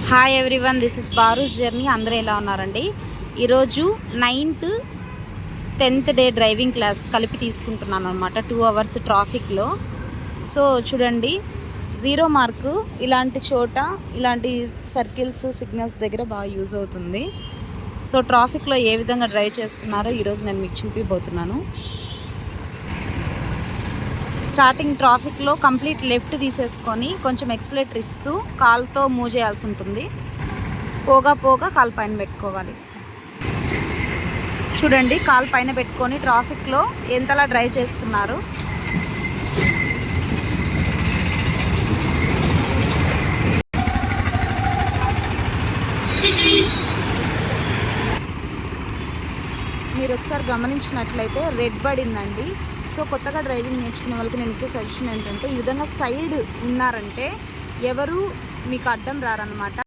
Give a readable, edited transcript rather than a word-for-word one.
Hi everyone, this is బారూస్ journey. అందరూ ఎలా ఉన్నారండి? ఈరోజు 9th 10th day driving class కలిపి తీసుకుంటున్నాను అనమాట. 2 hours ట్రాఫిక్లో. సో చూడండి, 0 మార్కు ఇలాంటి చోట, ఇలాంటి సర్కిల్స్, సిగ్నల్స్ దగ్గర బాగా యూజ్ అవుతుంది. సో ట్రాఫిక్లో ఏ విధంగా డ్రైవ్ చేస్తున్నారో ఈరోజు నేను మీకు చూపిపోతున్నాను. స్టార్టింగ్ ట్రాఫిక్లో కంప్లీట్ లెఫ్ట్ తీసేసుకొని కొంచెం ఎక్సలేటర్ ఇస్తూ కాల్తో మూవ్ చేయాల్సి ఉంటుంది. పోగా కాలు పైన పెట్టుకోవాలి. చూడండి, కాలు పైన పెట్టుకొని ట్రాఫిక్లో ఎంతలా డ్రైవ్ చేస్తున్నారు. మీరు ఒకసారి గమనించినట్లయితే రెడ్ పడిందండి. సో కొత్తగా డ్రైవింగ్ నేర్చుకునే వాళ్ళకి నేను ఇచ్చే సజెషన్ ఏంటంటే, ఈ విధంగా సైడ్ ఉన్నారంటే ఎవరు మీకు అడ్డం రారన్నమాట.